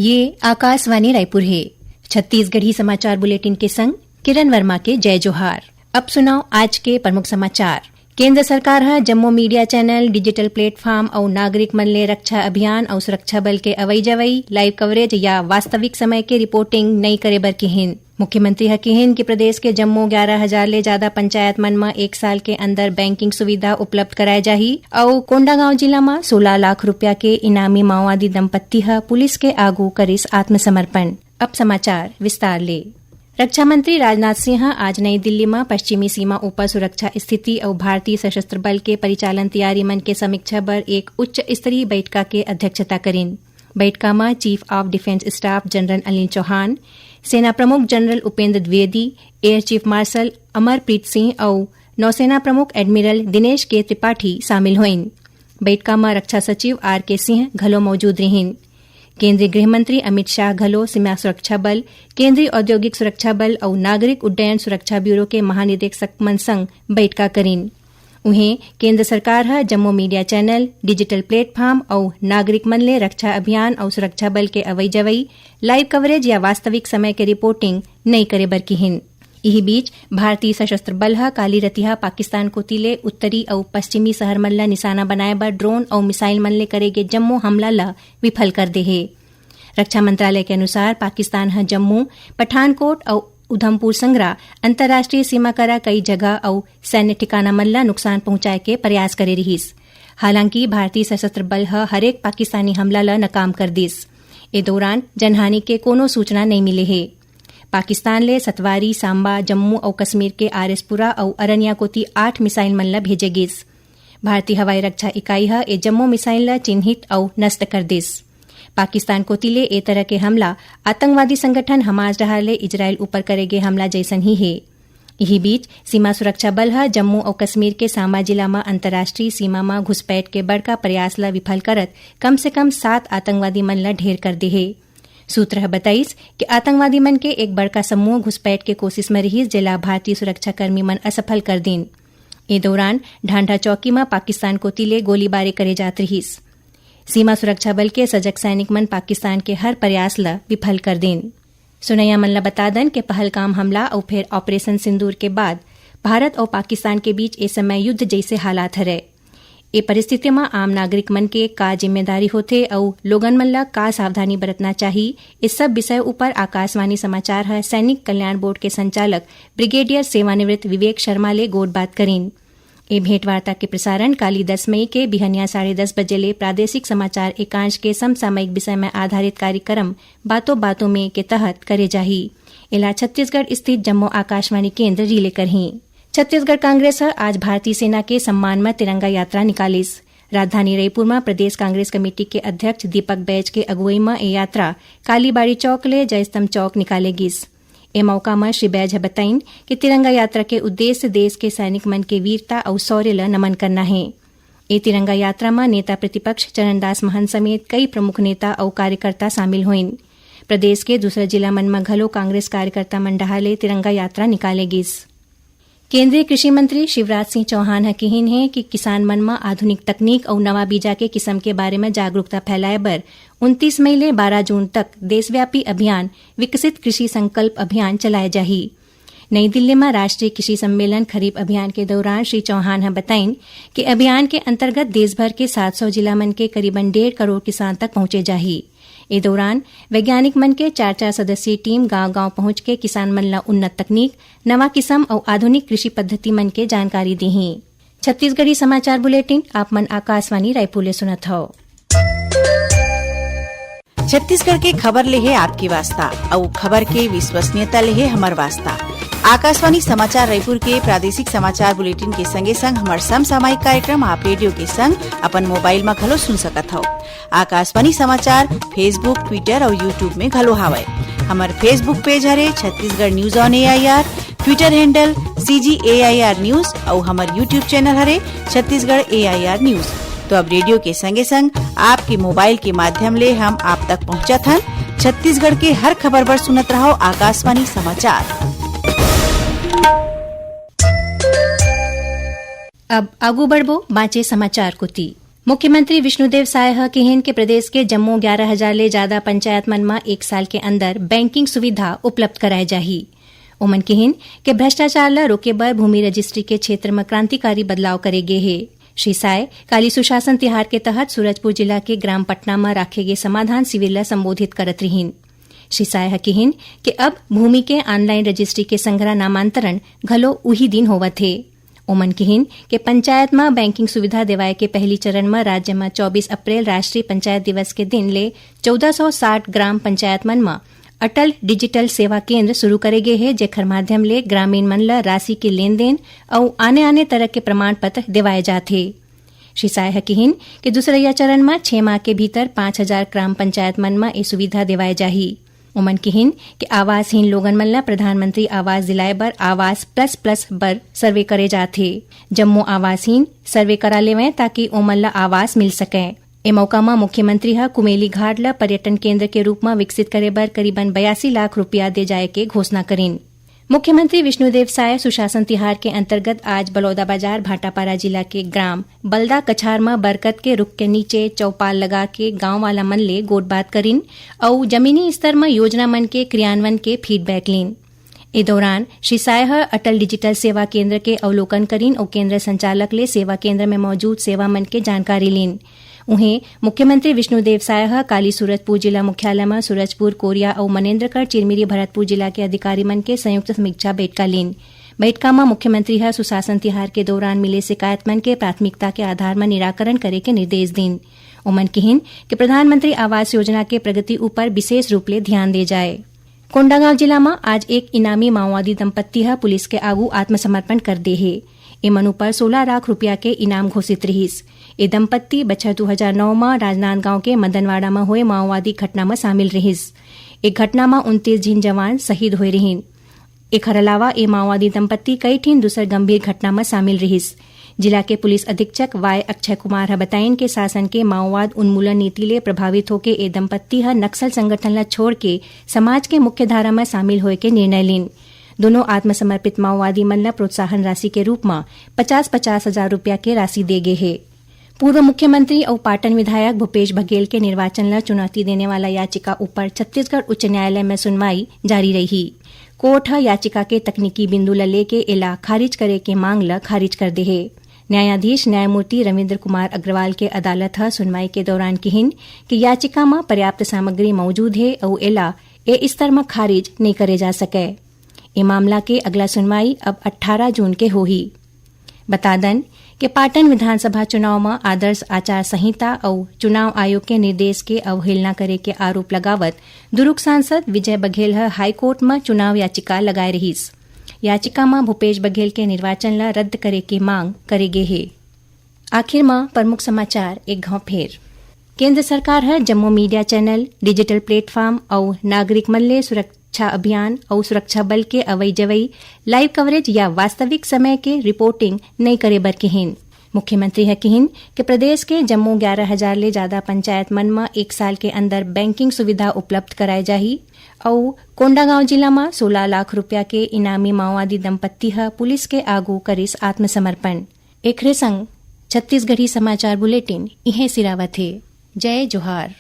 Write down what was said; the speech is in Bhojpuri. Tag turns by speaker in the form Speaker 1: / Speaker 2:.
Speaker 1: ये आकाशवाणी रायपुर है। छत्तीसगढ़ी समाचार बुलेटिन के संग किरण वर्मा के जय जोहार। अब सुनाओ आज के प्रमुख समाचार। केंद्र सरकार है Jammu media channel, digital platform और नागरिक मन ले रक्षा अभियान और सुरक्षा बल के अवई जवई लाइव कवरेज या वास्तविक समय के रिपोर्टिंग नहीं करे बर किहिन। मुख्यमंत्री हकीहिन कि प्रदेश के जम्मू 11,000 ले ज्यादा पंचायत मन में 1 साल के अंदर बैंकिंग सुविधा उपलब्ध कराए जाही और कोंडागांव जिला में 16 लाख रुपया के इनामी माओवादी दंपत्ति है पुलिस के आगू करिस आत्मसमर्पण। अब समाचार विस्तार ले। रक्षा मंत्री राजनाथ सिंह आज नई दिल्ली में पश्चिमी सीमा ऊपर सुरक्षा स्थिति और भारतीय सशस्त्र बल के परिचालन तैयारी मन के समीक्षा पर एक उच्च स्तरीय बैठका के अध्यक्षता करीन। बैठका में chief of defence staff general Anil Chauhan, सेना प्रमुख general Upendra Dwivedi, air chief marshal Amarpreet Singh और नौसेना प्रमुख एडमिरल दिनेश के त्रिपाठी शामिल हुईन। बैठका में रक्षा सचिव आर.के. सिंह घलो मौजूद रहीन। केंद्रीय गृह मंत्री अमित शाह घलो सीमा सुरक्षा बल, केंद्रीय औद्योगिक सुरक्षा बल और नागरिक उड्डयन सुरक्षा ब्यूरो के महानिदेशक मन संग बैठका करीन। उन्हें केंद्र सरकार है Jammu media channel, digital platform और नागरिक मन ले रक्षा अभियान और सुरक्षा बल के अवई जवई लाइव कवरेज या वास्तविक समय के रिपोर्टिंग नहीं करे बर किहिन। यही बीच भारतीय सशस्त्र बल है काली रतिहा पाकिस्तान को तिले उत्तरी और पश्चिमी शहर मन ला निशाना बनाए बर ड्रोन और मिसाइल मन ले करेगे जम्मू हमला ला विफल कर दे है। रक्षा मंत्रालय के अनुसार पाकिस्तान है जम्मू, पठानकोट और उधमपुर संग्रा अंतर्राष्ट्रीय सीमा करा कई जगह और सैन्य ठिकाना मन ला नुकसान पहुंचाए के प्रयास करे रहीस। हालांकि भारतीय सशस्त्र बल हरेक पाकिस्तानी हमला ला नाकाम कर दिस। ए दौरान जनहानि के कोनो सूचना नहीं मिले है। पाकिस्तान ले सतवारी, सांबा, जम्मू और कश्मीर के आरएसपुरा और अरनिया कोती 8 मिसाइल मन ला भेजे गिस। भारतीय हवाई रक्षा इकाई है ए जम्मू मिसाइल ला चिन्हित और नष्ट कर दिस। पाकिस्तान को तिले ए तरह के हमला आतंकवादी संगठन हमास डहाले इजराइल ऊपर करेगे हमला जैसन ही है। यही बीच सीमा सुरक्षा बल है जम्मू और कश्मीर के सांबा जिला में अंतर्राष्ट्रीय सीमा में घुसपैठ के बड़का प्रयास ला विफल करत कम से कम 7 आतंकवादी मन ला ढेर कर दे है। सूत्र बताइस कि आतंकवादी मन के एक बड़का समूह घुसपैठ के कोशिश में रही जिला भारतीय सुरक्षा कर्मी मन असफल कर दिन। ए दौरान ढांढा चौकी में पाकिस्तान को तिले गोलीबारी करे जात रहीस। सीमा सुरक्षा बल के सजग सैनिक मन पाकिस्तान के हर प्रयास ला विफल कर दिन। सुनैया मन ला बता दन के पहलगाम हमला और फिर ऑपरेशन सिंदूर के बाद भारत और पाकिस्तान के बीच इस समय युद्ध जैसे हालात हरे। ए परिस्थिति में आम नागरिक मन के का जिम्मेदारी होथे और लोगन मन ला का सावधानी बरतना चाहिए, इस सब विषय ऊपर आकाशवाणी समाचार है सैनिक कल्याण बोर्ड के संचालक ब्रिगेडियर सेवानिवृत्त विवेक शर्मा ले गोट बात करीन। ए भेंटवार्ता के प्रसारण काली 10 मई के बिहनिया 10:30 बजे ले प्रादेशिक समाचार एकांश के समसामयिक विषय में आधारित कार्यक्रम बातों बातों में के तहत करे जाही। इला छत्तीसगढ़ स्थित जम्मू आकाशवाणी केंद्र रिले करही। छत्तीसगढ़ कांग्रेस आज भारतीय सेना के सम्मान में तिरंगा यात्रा निकालिस। राजधानी रायपुर में प्रदेश कांग्रेस कमेटी के अध्यक्ष दीपक बैज के अगुवाई में ए यात्रा कालीबाड़ी चौक ले जयस्तंभ चौक निकालेगिस। ए मौका में श्री बैज बताइन कि तिरंगा यात्रा के उद्देश्य देश के सैनिक मन के वीरता और शौर्य ला नमन करना है। ए तिरंगा यात्रा में नेता प्रतिपक्ष चरणदास महंत समेत कई प्रमुख नेता और कार्यकर्ता शामिल हुईन। प्रदेश के दूसरा जिला मन में घलो कांग्रेस कार्यकर्ता मन डहाले तिरंगा यात्रा निकालेगिस। केंद्रीय कृषि मंत्री शिवराज सिंह चौहान हकीहिन है कि किसान मन में आधुनिक तकनीक और नवा बीजा के किस्म के बारे में जागरूकता फैलाए बर 29 मई ले 12 जून तक देशव्यापी अभियान विकसित कृषि संकल्प अभियान चलाए जाही। नई दिल्ली में राष्ट्रीय कृषि सम्मेलन खरीफ अभियान के दौरान श्री चौहान है बताइन कि अभियान के अंतर्गत देश भर के 700 जिला मन के करीबन 1.5 करोड़ किसान तक पहुंचे जाही। ए दौरान वैज्ञानिक मन के 4 सदस्यीय टीम गांव-गांव पहुंच के किसान मन ला उन्नत तकनीक, नवा किस्म और आधुनिक कृषि पद्धति मन के जानकारी देही। छत्तीसगढ़ी समाचार बुलेटिन आप मन आकाशवाणी रायपुर ले सुनत हो।
Speaker 2: छत्तीसगढ़ के खबर ले है आपकी वास्ता और खबर के विश्वसनीयता ले है हमार वास्ता। आकाशवाणी समाचार रायपुर के प्रादेशिक समाचार बुलेटिन के संगे संग हमार समसामयिक कार्यक्रम आप रेडियो के संग अपन मोबाइल में घलो सुन सकत हो। आकाशवाणी समाचार फेसबुक, ट्विटर और यूट्यूब में घलो हावय। हमार फेसबुक पेज हरे Chhattisgarh news on AIR, Twitter handle CGAIR news और हमार यूट्यूब चैनल हरे छत्तीसगढ़ AIR न्यूज। तो अब रेडियो के संगे संग आपके मोबाइल के माध्यम ले हम आप तक पहुँचत हन। छत्तीसगढ़ के हर खबर पर सुनत रहो आकाशवाणी समाचार।
Speaker 1: अब आगू बढ़बो बाँचे समाचार कोती। मुख्यमंत्री विष्णुदेव साय कहन के प्रदेश के जम्मू 11,000 ले ज्यादा पंचायत मन में एक साल के अंदर बैंकिंग सुविधा उपलब्ध कराए जाही। ओमन कहन के भ्रष्टाचार ला रोके बर भूमि रजिस्ट्री के क्षेत्र में क्रांतिकारी बदलाव करे गे हे। श्री साय काली सुशासन तिहार के तहत सूरजपुर जिला के ग्राम पटना में राखे गे समाधान शिविर ला संबोधित करत रहीन। श्री साय कहन कि अब भूमि के ऑनलाइन रजिस्ट्री के संग्रह नामांतरण घलो उही दिन होवत हे। ओमन कहन के पंचायत में बैंकिंग सुविधा देवाए के पहली चरण में राज्य में 24 अप्रैल राष्ट्रीय पंचायत दिवस के दिन ले 1460 ग्राम पंचायत मन में अटल डिजिटल सेवा केंद्र शुरू करे गे हे, जेकर माध्यम ले ग्रामीण मन ला राशि के लेन देन और आने आने तरह के प्रमाण पत्र दिवाए जाते। श्री साय कहन कि दूसरा चरण में 6 माह के भीतर 5,000 ग्राम पंचायत मन में ये सुविधा दिवाए जाही। ओमन कहन कि आवासहीन लोगन मन ला प्रधानमंत्री आवास दिलाए बर आवास प्लस बर सर्वे करे जाथे। जम्मो आवासहीन सर्वे करा लेवे ताकि ओमन ला आवास मिल सके। ए मौका में मुख्यमंत्री कुमेली घाट ला पर्यटन केंद्र के रूप में विकसित करे बर करीबन 82 लाख रुपया दे जाए के घोषणा करीन। मुख्यमंत्री विष्णुदेव साय सुशासन तिहार के अंतर्गत आज बलौदाबाजार भाटापारा जिला के ग्राम बलदा कछार में बरगद के रुख के नीचे चौपाल लगा के गांव वाला मन ले गोट बात करीन और जमीनी स्तर में योजना मन के क्रियान्वयन के फीडबैक लीन। इस दौरान श्री साय अटल डिजिटल सेवा केंद्र के अवलोकन करीन और केंद्र संचालक ले सेवा केंद्र में मौजूद सेवा मन के जानकारी लीन। उन्हें मुख्यमंत्री विष्णुदेव साय काली सूरजपुर जिला मुख्यालय में सूरजपुर, कोरिया और मनेन्द्रगढ़, चिरमिरी, भरतपुर जिला के अधिकारी मन के संयुक्त समीक्षा बैठका लीन। बैठका में मुख्यमंत्री सुशासन तिहार के दौरान मिले शिकायत मन के प्राथमिकता के आधार में निराकरण करे के निर्देश दीन। ओमन कहन कि प्रधानमंत्री आवास योजना के प्रगति ऊपर विशेष रूप ले ध्यान दे जाए। कोंडागांव जिला में आज एक इनामी माओवादी दंपत्ति पुलिस के आगू आत्मसमर्पण कर दे है। एमन पर 16 लाख रुपया के इनाम घोषित रहीस। ये दंपत्ति बछर 2009 में राजनांदगांव के मदनवाड़ा में हुए माओवादी घटना में शामिल रहीस। एक घटना में 29 जिन जवान शहीद हुए रहीन। एकर अलावा ये माओवादी दंपत्ति कई ठीन दूसर गंभीर घटना में शामिल रहीस। जिला के पुलिस अधीक्षक वाय अक्षय कुमार बताइन के शासन के माओवाद उन्मूलन नीति ले प्रभावित होके ये दंपत्ति नक्सल संगठन ला छोड़ के समाज के मुख्य धारा में शामिल होए के निर्णय लीन। दोनों आत्मसमर्पित माओवादी मन ला प्रोत्साहन राशि के रूप में 50-50 हजार रुपया के राशि दे गए है। पूर्व मुख्यमंत्री और पाटन विधायक भूपेश बघेल के निर्वाचन ला चुनौती देने वाला याचिका ऊपर छत्तीसगढ़ उच्च न्यायालय में सुनवाई जारी रही। कोर्ट याचिका के तकनीकी बिंदु ला लेके एला खारिज करे के मांग ला खारिज कर दे है। न्यायाधीश न्यायमूर्ति रविन्द्र कुमार अग्रवाल के अदालत सुनवाई के दौरान कहन कि याचिका में पर्याप्त सामग्री मौजूद है और एला ए स्तर में खारिज नहीं करे जा सके। ये मामला के अगला सुनवाई अब 18 जून के होही। बता दन कि पाटन विधानसभा चुनाव में आदर्श आचार संहिता और चुनाव आयोग के निर्देश के अवहेलना करे के आरोप लगावत दुर्ग सांसद विजय बघेल हाईकोर्ट में चुनाव याचिका लगाए रहीस। याचिका में भूपेश बघेल के निर्वाचन ला रद्द करे की मांग करे गे है। आखिर में प्रमुख समाचार एक घाव फेर। केंद्र सरकार Jammu media channel, digital platform और नागरिक मल्ले सुरक्षा अभियान और सुरक्षा बल के अवई जवई लाइव कवरेज या वास्तविक समय के रिपोर्टिंग नहीं करे बर कहन। मुख्यमंत्री कहन कि प्रदेश के जम्मू 11,000 ले ज्यादा पंचायत मन में एक साल के अंदर बैंकिंग सुविधा उपलब्ध कराए जाही और कोंडागांव जिला में 16 लाख रुपया के इनामी माओवादी दंपत्ति पुलिस के आगू करिस आत्मसमर्पण। एकरे संग छत्तीसगढ़ी समाचार बुलेटिन इहे सिरावत है। जय जोहार।